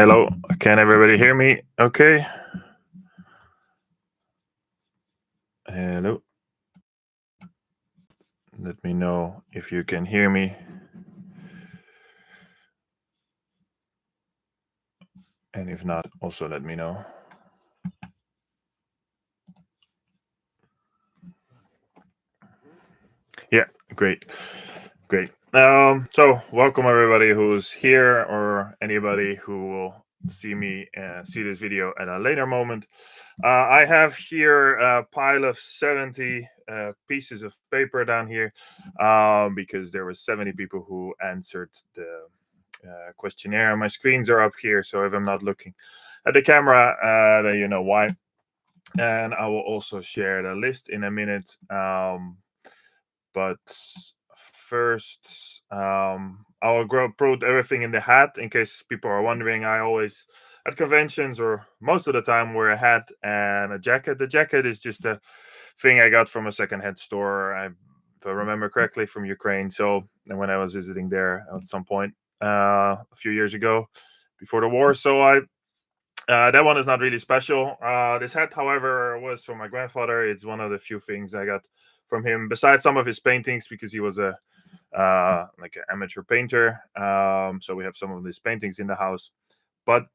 Hello, can everybody hear me? Okay. Hello. Let me know if you can hear me. And if not, also let me know. Yeah, great. Great. So welcome everybody who's here or anybody who will see this video at a later moment. I have here a pile of 70 pieces of paper down here because there were 70 people who answered the questionnaire. My screens are up here, so if I'm not looking at the camera, then you know why. And I will also share the list in a minute. But first, I will put everything in the hat in case people are wondering. I always, at conventions or most of the time, wear a hat and a jacket. The jacket is just a thing I got from a secondhand store. If I remember correctly, from Ukraine. So, and when I was visiting there at some point a few years ago, before the war, so I that one is not really special. This hat, however, was from my grandfather. It's one of the few things I got from him, besides some of his paintings, because he was a like an amateur painter. So we have some of his paintings in the house. But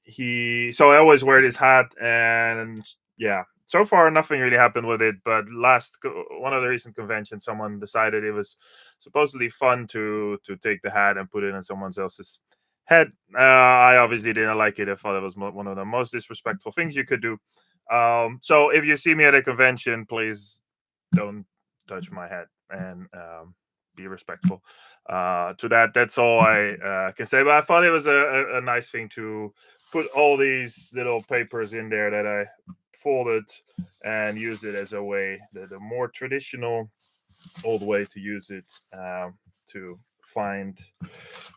so I always wear this hat, and yeah, so far nothing really happened with it. But one of the recent conventions, someone decided it was supposedly fun to take the hat and put it in someone else's head. I obviously didn't like it. I thought it was one of the most disrespectful things you could do. So if you see me at a convention, please don't touch my head and be respectful to that. That's all I can say. But I thought it was a nice thing to put all these little papers in there that I folded and use it as a way, the more traditional old way to use it, to find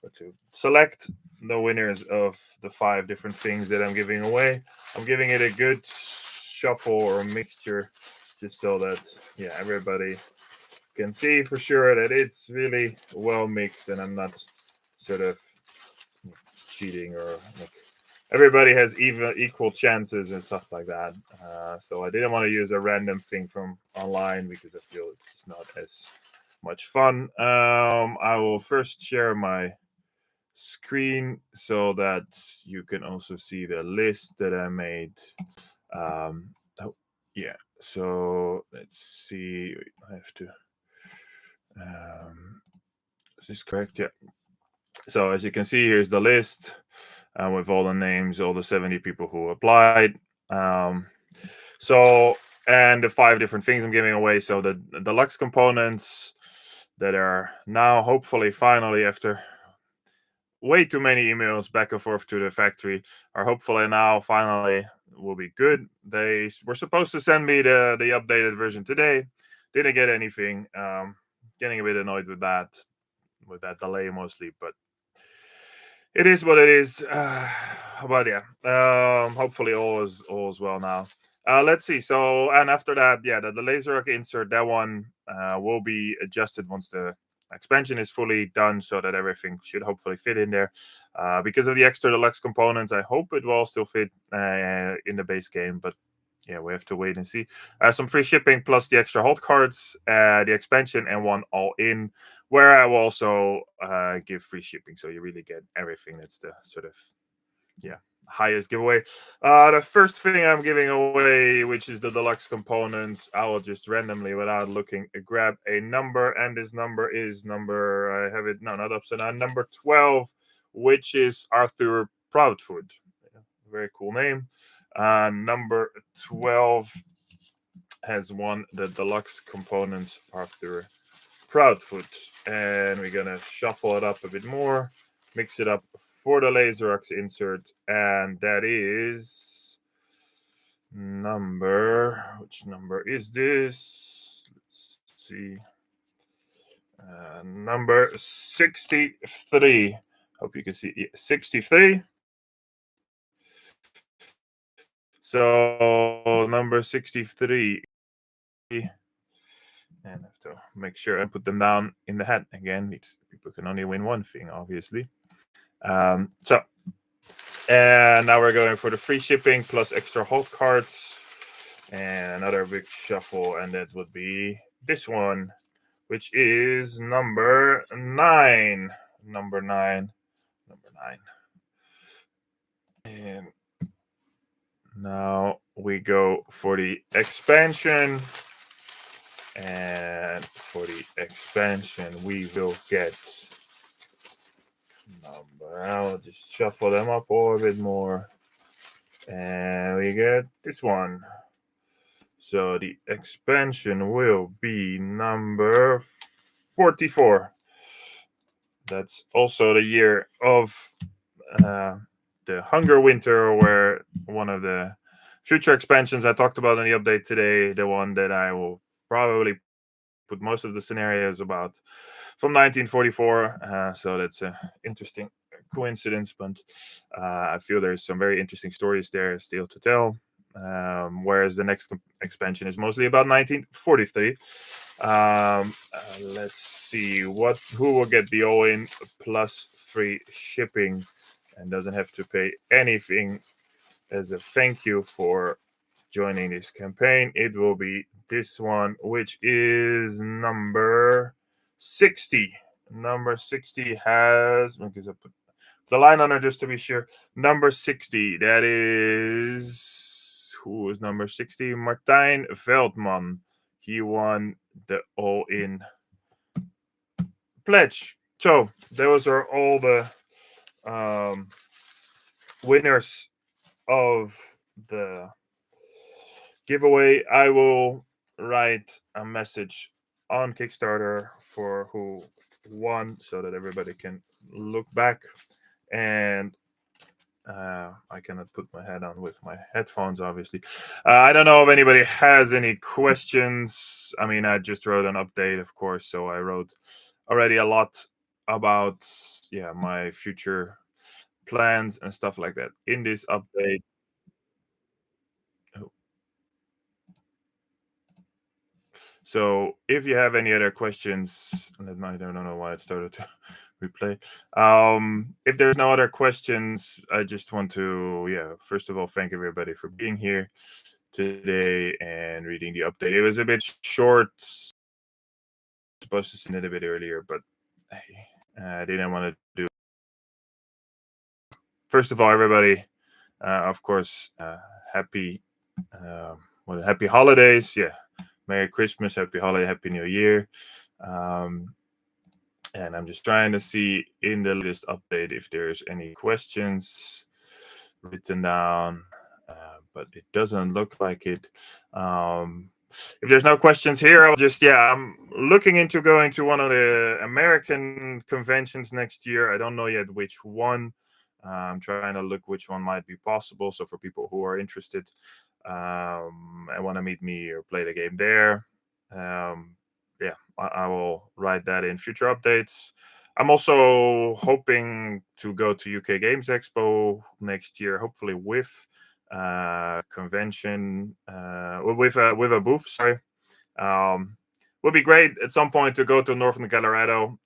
or to select the winners of the 5 different things that I'm giving away. I'm giving it a good shuffle or mixture just so that, yeah, everybody can see for sure that it's really well mixed and I'm not sort of cheating or like everybody has even equal chances and stuff like that. So I didn't want to use a random thing from online because I feel it's just not as much fun. I will first share my screen so that you can also see the list that I made. Oh, yeah. So let's see. I have to. Is this correct? Yeah. So as you can see, here's the list with all the names, all the 70 people who applied. Um, so and the 5 different things I'm giving away. So the deluxe components that are now hopefully finally after way too many emails back and forth to the factory are hopefully now finally will be good. They were supposed to send me the updated version today. Didn't get anything. Getting a bit annoyed with that delay mostly, but it is what it is. But yeah, hopefully all is well now. Let's see. So and after that, yeah, the laser insert, that one will be adjusted once the expansion is fully done, so that everything should hopefully fit in there. Because of the extra deluxe components, I hope it will all still fit in the base game, but. Yeah, we have to wait and see. Some free shipping plus the extra hold cards, the expansion, and one all in where I will also give free shipping, so you really get everything. That's the sort of yeah highest giveaway. The first thing I'm giving away, which is the deluxe components, I will just randomly, without looking, grab a number, and this number is number. I have it no, not upside down. Number 12, which is Arthur Proudfoot. Very cool name. Number 12 has won the deluxe components, Arthur Proudfoot, and we're gonna shuffle it up a bit more, mix it up for the LaserX insert, and that is which number is this? Let's see, number 63. Hope you can see 63. So number 63. And I have to make sure I put them down in the hat again. People can only win one thing, obviously. So And now we're going for the free shipping plus extra hold cards and another big shuffle, and that would be this one, which is number 9. Number 9. Number 9. And now we go for the expansion. And for the expansion, we will get number. I'll just shuffle them up a bit more. And we get this one. So the expansion will be number 44. That's also the year of the Hunger Winter, where one of the future expansions I talked about in the update today, the one that I will probably put most of the scenarios about from 1944. So that's an interesting coincidence, but I feel there's some very interesting stories there still to tell. Whereas the next expansion is mostly about 1943. Let's see who will get the all-in plus free shipping and doesn't have to pay anything as a thank you for joining this campaign. It will be this one, which is number 60. Number 60 has, because I put the line on it just to be sure. Number 60, that is, who is number 60? Martijn Veldman. He won the all-in pledge. So those are all the winners of the giveaway. I will write a message on Kickstarter for who won so that everybody can look back. And I cannot put my head on with my headphones, obviously. I don't know if anybody has any questions. I mean, I just wrote an update, of course, so I wrote already a lot about my future plans and stuff like that in this update. So if you have any other questions, I don't know why it started to replay. If there's no other questions, I just want to, first of all, thank everybody for being here today and reading the update. It was a bit short. Supposed to send it a bit earlier, but I didn't want to do. First of all, everybody, of course, happy holidays. Yeah. Merry Christmas, Happy Holiday, Happy New Year. And I'm just trying to see in the latest update if there's any questions written down, but it doesn't look like it. If there's no questions here, I'll just, I'm looking into going to one of the American conventions next year. I don't know yet which one. I'm trying to look which one might be possible. So for people who are interested and want to meet me or play the game there, I will write that in future updates. I'm also hoping to go to UK Games Expo next year, hopefully with convention with a booth. Sorry, would be great at some point to go to Northern Colorado,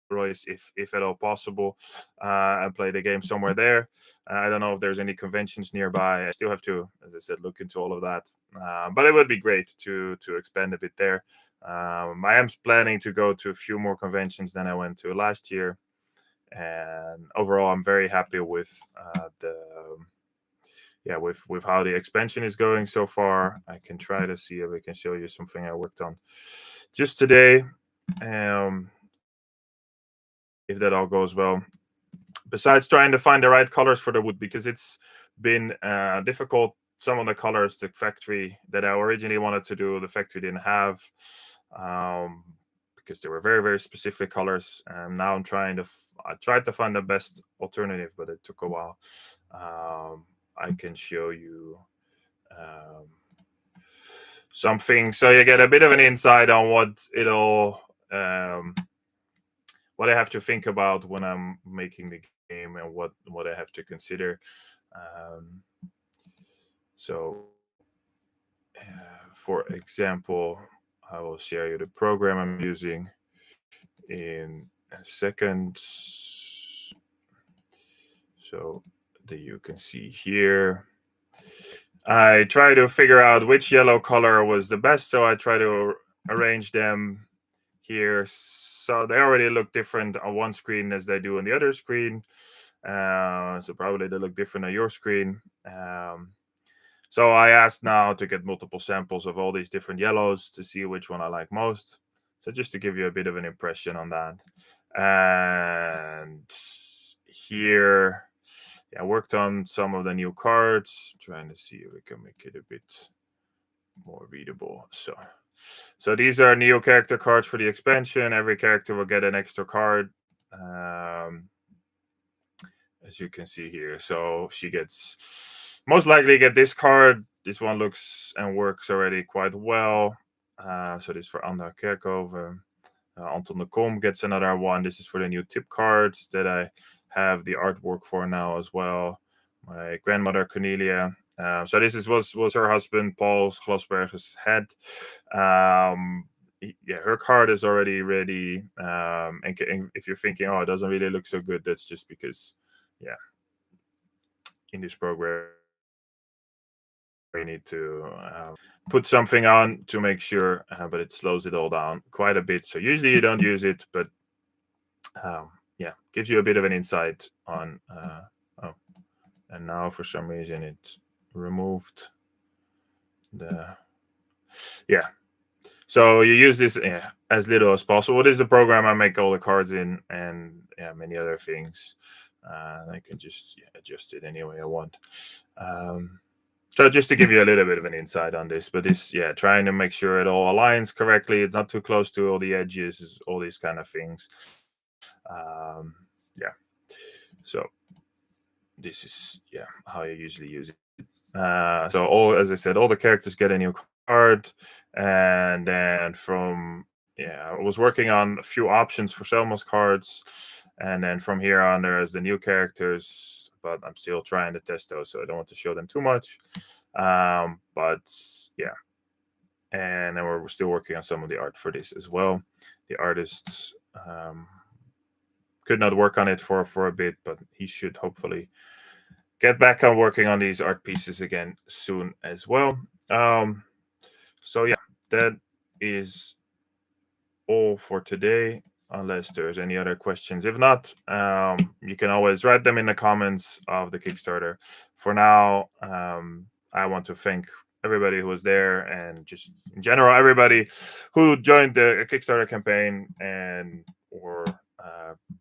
Royce, if at all possible, and play the game somewhere there. I don't know if there's any conventions nearby. I still have to, as I said, look into all of that. But it would be great to expand a bit there. I am planning to go to a few more conventions than I went to last year, and overall, I'm very happy with with how the expansion is going so far. I can try to see if I can show you something I worked on just today. If that all goes well. Besides trying to find the right colors for the wood, because it's been difficult. Some of the colors the factory that I originally wanted to do, the factory didn't have, because they were very, very specific colors. And now I'm I tried to find the best alternative, but it took a while. I can show you something so you get a bit of an insight on what what I have to think about when I'm making the game and what I have to consider. For example, I will share you the program I'm using in a second. So that you can see here. I try to figure out which yellow color was the best, so I try to arrange them here so they already look different on one screen as they do on the other screen. So probably they look different on your screen. So I asked now to get multiple samples of all these different yellows to see which one I like most. So just to give you a bit of an impression on that. And here, yeah, I worked on some of the new cards, trying to see if we can make it a bit more readable. So these are new character cards for the expansion. Every character will get an extra card. As you can see here. So she gets most likely get this card. This one looks and works already quite well. So this is for Anna Kerkhoven. Anton de Kom gets another one. This is for the new tip cards that I have the artwork for now as well. My grandmother Cornelia. So this was her husband Paul Glasberg's head. Yeah, her card is already ready. And if you're thinking, oh, it doesn't really look so good, that's just because, yeah, in this program we need to put something on to make sure, but it slows it all down quite a bit. So usually you don't use it, but yeah, gives you a bit of an insight on. Oh, and now for some reason it removed the. Yeah, so you use this as little as possible. This is the program I make all the cards in, and yeah, many other things. I can just adjust it any way I want. So just to give you a little bit of an insight on this, but this, yeah, trying to make sure it all aligns correctly. It's not too close to all the edges, all these kind of things. Yeah. So this is how you usually use it. So as I said, all the characters get a new card, and then I was working on a few options for Selma's cards, and then from here on there's the new characters, but I'm still trying to test those, so I don't want to show them too much. But yeah, and then we're still working on some of the art for this as well. The artists could not work on it for a bit, but he should hopefully get back on working on these art pieces again soon as well. So yeah, that is all for today, unless there's any other questions. If not, you can always write them in the comments of the Kickstarter. For now, I want to thank everybody who was there, and just in general everybody who joined the Kickstarter campaign and or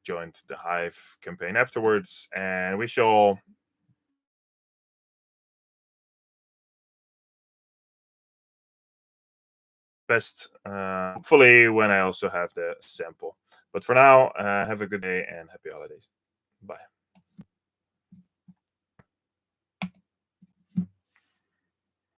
joined the Hive campaign afterwards. And we shall best hopefully when I also have the sample. But for now, have a good day and happy holidays. Bye.